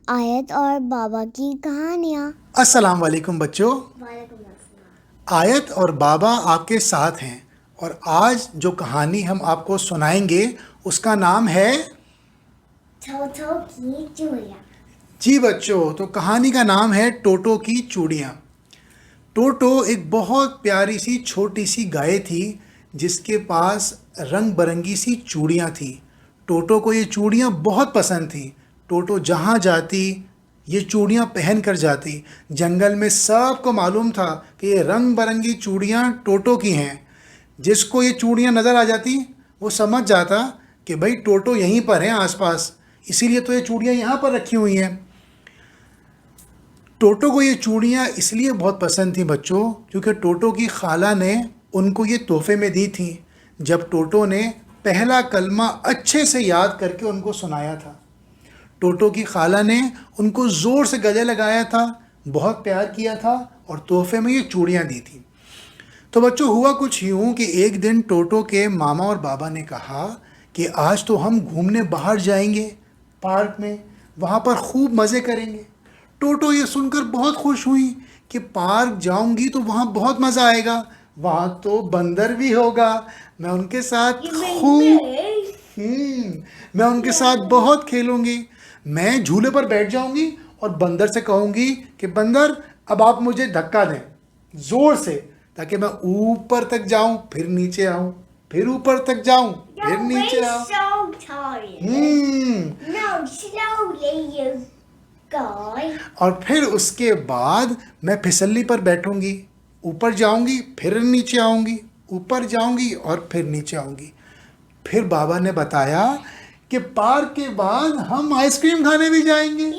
आयत और बाबा की कहानियाँ। अस्सलाम वालेकुम बच्चों। वालेकुम अस्सलाम। आयत और बाबा आपके साथ हैं और आज जो कहानी हम आपको सुनाएंगे उसका नाम है। टोटो की चूड़ियाँ। जी बच्चों, तो कहानी का नाम है टोटो की चूड़ियाँ। टोटो एक बहुत प्यारी सी छोटी सी गाय थी जिसके पास रंग बरंगी सी चूड़ियाँ थी। टोटो को ये चूड़ियाँ बहुत पसंद थी। टोटो जहाँ जाती ये चूड़ियाँ पहन कर जाती। जंगल में सबको मालूम था कि ये रंग बरंगी चूड़ियाँ टोटो की हैं। जिसको ये चूड़ियाँ नज़र आ जाती वो समझ जाता कि भाई टोटो यहीं पर है आसपास, इसीलिए तो ये चूड़ियाँ यहाँ पर रखी हुई हैं। टोटो को ये चूड़ियाँ इसलिए बहुत पसंद थी बच्चों, क्योंकि टोटो की खाला ने उनको ये तोहफे में दी थी जब टोटो ने पहला कलमा अच्छे से याद करके उनको सुनाया था। टोटो की खाला ने उनको ज़ोर से गले लगाया था, बहुत प्यार किया था और तोहफे में ये चूड़ियाँ दी थी। तो बच्चों, हुआ कुछ यूँ कि एक दिन टोटो के मामा और बाबा ने कहा कि आज तो हम घूमने बाहर जाएंगे पार्क में, वहाँ पर खूब मज़े करेंगे। टोटो ये सुनकर बहुत खुश हुई कि पार्क जाऊंगी तो वहाँ बहुत मज़ा आएगा, वहाँ तो बंदर भी होगा, मैं उनके साथ खूब मैं उनके साथ बहुत खेलूंगी। मैं झूले पर बैठ जाऊंगी और बंदर से कहूंगी कि बंदर अब आप मुझे धक्का दें जोर से, ताकि मैं ऊपर तक जाऊं फिर नीचे आऊं, फिर ऊपर तक जाऊं फिर नीचे आऊं। so tired. Hmm No, slowly you guy. और फिर उसके बाद मैं फिसलनी पर बैठूंगी, ऊपर जाऊंगी फिर नीचे आऊंगी, ऊपर जाऊंगी और फिर नीचे आऊंगी। फिर बाबा ने बताया कि पार्क के बाद हम आइसक्रीम खाने भी जाएंगे।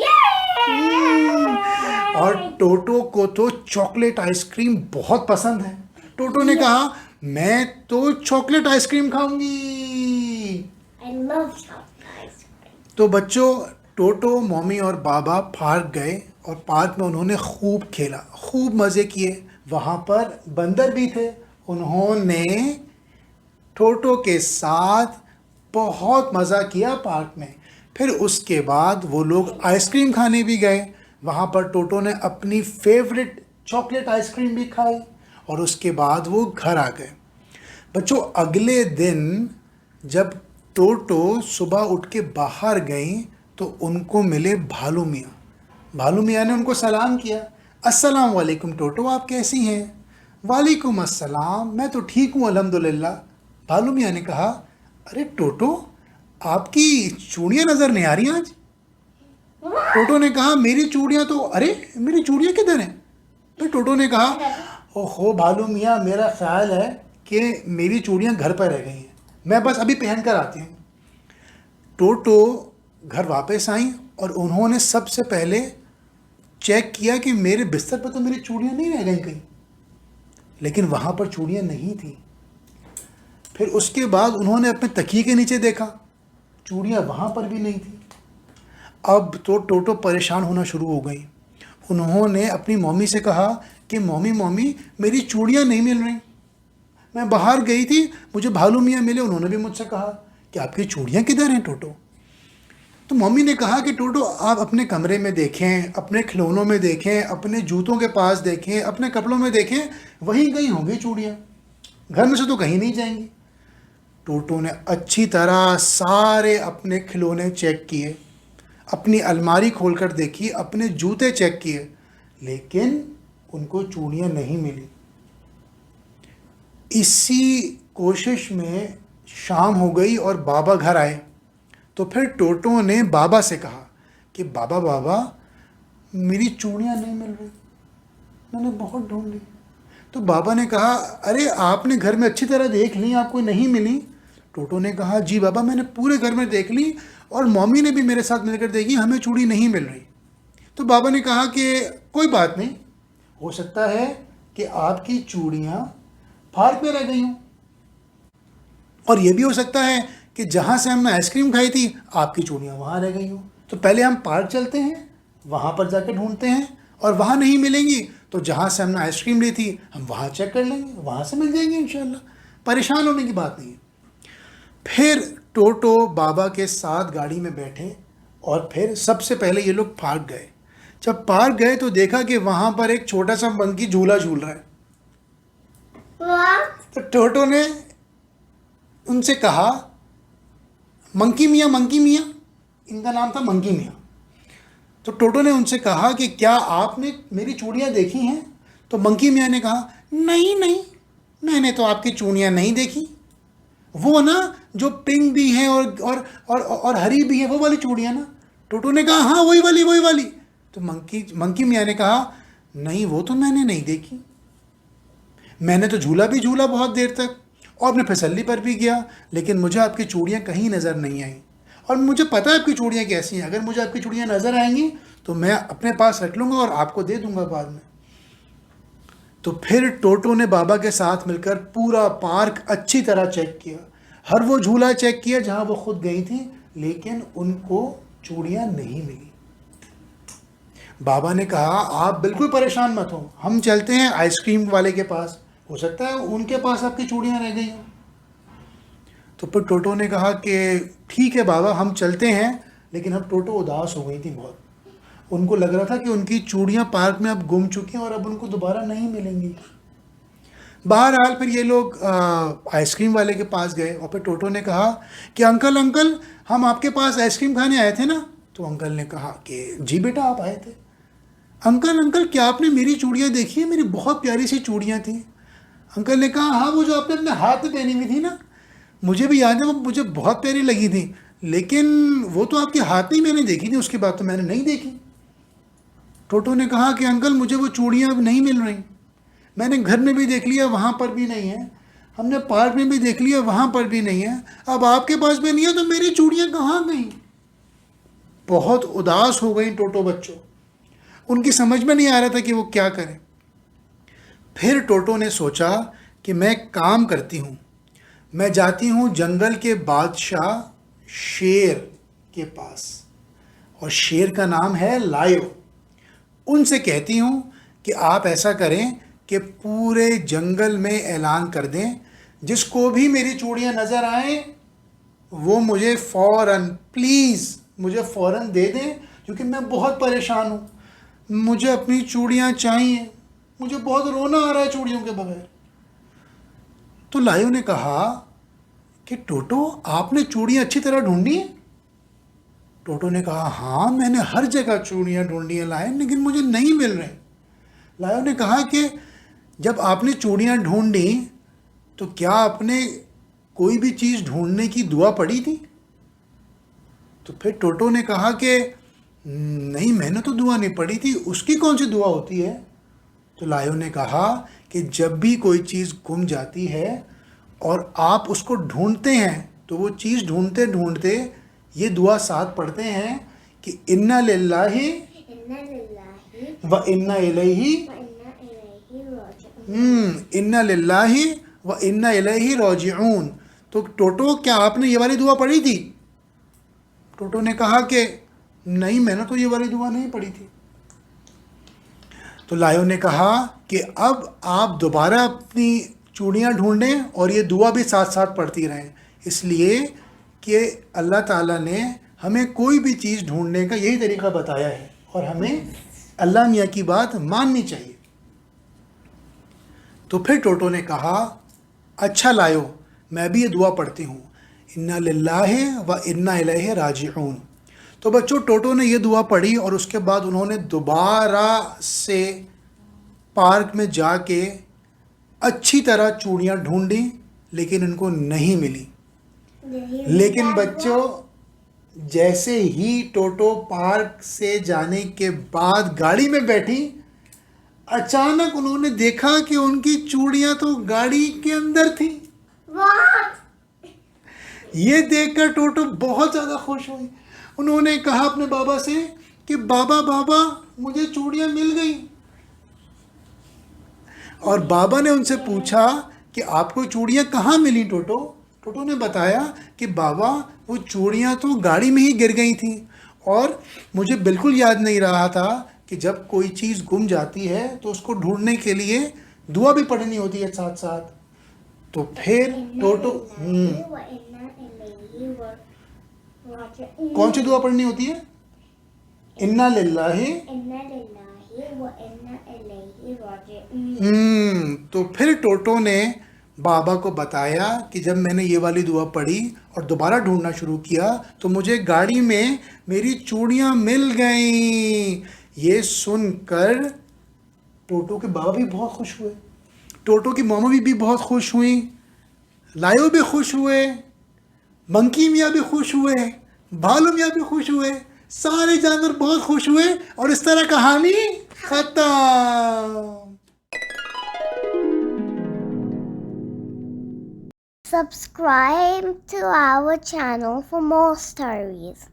और टोटो को तो चॉकलेट आइसक्रीम बहुत पसंद है। टोटो ने कहा मैं तो चॉकलेट आइसक्रीम खाऊंगी। I love chocolate ice cream. तो बच्चों, टोटो, मम्मी और बाबा पार्क गए और पार्क में उन्होंने खूब खेला, खूब मज़े किए। वहाँ पर बंदर भी थे। उन्होंने टोटो के साथ बहुत मज़ा किया पार्क में। फिर उसके बाद वो लोग आइसक्रीम खाने भी गए। वहाँ पर टोटो ने अपनी फेवरेट चॉकलेट आइसक्रीम भी खाई और उसके बाद वो घर आ गए। बच्चों, अगले दिन जब टोटो सुबह उठ के बाहर गई तो उनको मिले भालू मियाँ। भालू मियाँ ने उनको सलाम किया। अस्सलाम वालेकुम टोटो, आप कैसी हैं? वालेकुम अस्सलाम, मैं तो ठीक हूँ अल्हम्दुलिल्लाह। भालू मियाँ ने कहा, अरे टोटो, आपकी चूड़ियाँ नज़र नहीं आ रही आज। टोटो ने कहा, मेरी चूड़ियाँ तो, अरे मेरी चूड़ियाँ किधर हैं? फिर टोटो ने कहा, ओहो भालू मियाँ, मेरा ख्याल है कि मेरी चूड़ियाँ घर पर रह गई हैं, मैं बस अभी पहन कर आती हूँ। टोटो घर वापस आई और उन्होंने सबसे पहले चेक किया कि मेरे बिस्तर पर तो मेरी चूड़ियाँ नहीं रह गई कहीं, लेकिन वहाँ पर चूड़ियाँ नहीं थी। फिर उसके बाद उन्होंने अपने तकिए के नीचे देखा, चूड़ियाँ वहाँ पर भी नहीं थी। अब तो टोटो परेशान होना शुरू हो गई। उन्होंने अपनी मम्मी से कहा कि मम्मी मम्मी, मेरी चूड़ियाँ नहीं मिल रही। मैं बाहर गई थी, मुझे भालू मियाँ मिले, उन्होंने भी मुझसे कहा कि आपकी चूड़ियाँ किधर हैं टोटो। तो मम्मी ने कहा कि टोटो, आप अपने कमरे में देखें, अपने खिलौनों में देखें, अपने जूतों के पास देखें, अपने कपड़ों में देखें, वहीं कहीं होंगी चूड़ियाँ, घर में से तो कहीं नहीं जाएंगी। टोटो ने अच्छी तरह सारे अपने खिलौने चेक किए, अपनी अलमारी खोलकर देखी, अपने जूते चेक किए, लेकिन उनको चूड़ियाँ नहीं मिली। इसी कोशिश में शाम हो गई और बाबा घर आए। तो फिर टोटो ने बाबा से कहा कि बाबा बाबा, मेरी चूड़ियाँ नहीं मिल रही, मैंने बहुत ढूंढी। तो बाबा ने कहा, अरे आपने घर में अच्छी तरह देख ली, आपको नहीं मिली? टोटो ने कहा, जी बाबा, मैंने पूरे घर में देख ली और मम्मी ने भी मेरे साथ मिलकर देखी, हमें चूड़ी नहीं मिल रही। तो बाबा ने कहा कि कोई बात नहीं, हो सकता है कि आपकी चूड़ियाँ पार्क में रह गई हों, और ये भी हो सकता है कि जहाँ से हमने आइसक्रीम खाई थी आपकी चूड़ियाँ वहाँ रह गई हों। तो पहले हम पार्क चलते हैं, वहाँ पर जाकर ढूंढते हैं, और वहाँ नहीं मिलेंगी तो जहाँ से हमने आइसक्रीम ली थी हम वहाँ चेक कर लेंगे, वहाँ से मिल जाएंगे इंशाल्लाह। परेशान होने की बात नहीं है। फिर टोटो बाबा के साथ गाड़ी में बैठे और फिर सबसे पहले ये लोग पार्क गए। जब पार्क गए तो देखा कि वहां पर एक छोटा सा मंकी झूला झूल रहा है। What? तो टोटो ने उनसे कहा, मंकी मियाँ, इनका नाम था मंकी मियाँ। तो टोटो ने उनसे कहा कि क्या आपने मेरी चूड़ियाँ देखी हैं? तो मंकी मियाँ ने कहा, नहीं नहीं, मैंने तो आपकी चूड़ियाँ नहीं देखी। वो ना जो पिंक भी है और हरी भी है, वो वाली चूड़ियाँ ना। टोटो ने कहा, हाँ वही वाली। तो मंकी मियाँ ने कहा, नहीं वो तो मैंने नहीं देखी। मैंने तो झूला भी झूला बहुत देर तक और अपने फिसल्ली पर भी गया, लेकिन मुझे आपकी चूड़ियाँ कहीं नज़र नहीं आई। और मुझे पता है आपकी चूड़ियाँ कैसी हैं। अगर मुझे आपकी चूड़ियाँ नज़र आएंगी तो मैं अपने पास रख लूँगा और आपको दे दूँगा बाद में। तो फिर टोटो ने बाबा के साथ मिलकर पूरा पार्क अच्छी तरह चेक किया। हर वो झूला चेक किया जहाँ वो खुद गई थी, लेकिन उनको चूड़ियाँ नहीं मिली। बाबा ने कहा, आप बिल्कुल परेशान मत हो, हम चलते हैं आइसक्रीम वाले के पास, हो सकता है उनके पास आपकी चूड़ियाँ रह गई हों। तो फिर टोटो ने कहा कि ठीक है बाबा, हम चलते हैं। लेकिन अब टोटो उदास हो गई थी बहुत। उनको लग रहा था कि उनकी चूड़ियाँ पार्क में अब गुम चुकी हैं और अब उनको दोबारा नहीं मिलेंगी। बहरहाल फिर ये लोग आइसक्रीम वाले के पास गए और फिर टोटो ने कहा कि अंकल, हम आपके पास आइसक्रीम खाने आए थे ना। तो अंकल ने कहा कि जी बेटा, आप आए थे। अंकल, क्या आपने मेरी चूड़ियाँ देखी है? मेरी बहुत प्यारी सी चूड़ियाँ थी। अंकल ने कहा, हाँ वो जो आपने अपने हाथ में पहनी हुई थी ना, मुझे भी याद है, वो मुझे बहुत प्यारी लगी थी, लेकिन वो तो आपके हाथ में ही मैंने देखी थी, उसके बाद तो मैंने नहीं देखी। टोटो ने कहा कि अंकल, मुझे वो चूड़ियाँ अब नहीं मिल रही। मैंने घर में भी देख लिया, वहाँ पर भी नहीं है। हमने पार्क में भी देख लिया, वहाँ पर भी नहीं है। अब आपके पास भी नहीं है, तो मेरी चूड़ियाँ कहाँ गई? बहुत उदास हो गई टोटो बच्चों। उनकी समझ में नहीं आ रहा था कि वो क्या करें। फिर टोटो ने सोचा कि मैं एक काम करती हूँ, मैं जाती हूँ जंगल के बादशाह शेर के पास, और शेर का नाम है लायो। उनसे कहती हूँ कि आप ऐसा करें कि पूरे जंगल में ऐलान कर दें, जिसको भी मेरी चूड़ियाँ नज़र आए वो मुझे फ़ौरन, प्लीज़ मुझे फ़ौरन दे दें, क्योंकि मैं बहुत परेशान हूँ। मुझे अपनी चूड़ियाँ चाहिए, मुझे बहुत रोना आ रहा है चूड़ियों के बगैर। तो लायो ने कहा कि टोटो, आपने चूड़ियाँ अच्छी तरह ढूंढी हैं? टोटो ने कहा, हाँ मैंने हर जगह चूड़ियाँ ढूंढी हैं लायन, लेकिन मुझे नहीं मिल रही। लायो ने कहा कि जब आपने चूड़ियाँ ढूंढी तो क्या आपने कोई भी चीज़ ढूंढने की दुआ पढ़ी थी? तो फिर टोटो ने कहा कि नहीं, मैंने तो दुआ नहीं पढ़ी थी, उसकी कौन सी दुआ होती है? तो लायो ने कहा कि जब भी कोई चीज़ गुम जाती है और आप उसको ढूंढते हैं, तो वो चीज़ ढूंढते ढूंढते ये दुआ साथ पढ़ते हैं कि इन्ना लिल्लाहि व इन्ना इलैहि, इन्ना लिल्लाहि व इन्ना इलैहि राजिऊन। तो टोटो, क्या आपने ये वाली दुआ पढ़ी थी? टोटो ने कहा कि नहीं, मैंने तो ये वाली दुआ नहीं पढ़ी थी। तो लायो ने कहा कि अब आप दोबारा अपनी चूड़ियाँ ढूंढें और ये दुआ भी साथ साथ पढ़ती रहें, इसलिए कि अल्लाह ताला ने हमें कोई भी चीज़ ढूंढने का यही तरीका बताया है और हमें अल्लाह मियाँ की बात माननी चाहिए। तो फिर टोटो ने कहा, अच्छा लायो, मैं भी ये दुआ पढ़ती हूँ, इन्ना लिल्लाहि व इन्ना इलैहि राजिऊन। तो बच्चों, टोटो ने ये दुआ पढ़ी और उसके बाद उन्होंने दोबारा से पार्क में जाके अच्छी तरह चूड़ियाँ ढूंढी, लेकिन उनको नहीं मिली। लेकिन बच्चों, जैसे ही टोटो पार्क से जाने के बाद गाड़ी में बैठी, अचानक उन्होंने देखा कि उनकी चूड़ियाँ तो गाड़ी के अंदर थी। ये देखकर टोटो बहुत ज़्यादा खुश हुई। उन्होंने कहा अपने बाबा से कि बाबा, मुझे चूड़ियाँ मिल गई। और बाबा ने उनसे पूछा कि आपको चूड़ियाँ कहाँ मिली टोटो? टोटो ने बताया कि बाबा, वो चूड़ियाँ तो गाड़ी में ही गिर गई थी और मुझे बिल्कुल याद नहीं रहा था कि जब कोई चीज़ गुम जाती है तो उसको ढूंढने के लिए दुआ भी पढ़नी होती है साथ साथ। तो फिर टोटो कौन सी दुआ पढ़नी होती है? इन्ना लिल्लाहि इन्ना लिल्लाहि व इन्ना इलैहि राजिऊन। तो फिर टोटो ने बाबा को बताया कि जब मैंने ये वाली दुआ पढ़ी और दोबारा ढूंढना शुरू किया तो मुझे गाड़ी में मेरी चूड़ियां मिल गईं। ये सुनकर टोटो के बाबा भी बहुत खुश हुए, टोटो की मम्मा भी बहुत खुश हुई, लायो भी खुश हुए, मंकी मियाँ भी खुश हुए, भालू मियाँ भी खुश हुए, सारे जानवर बहुत खुश हुए और इस तरह कहानी खत्म। Subscribe to our channel for more stories.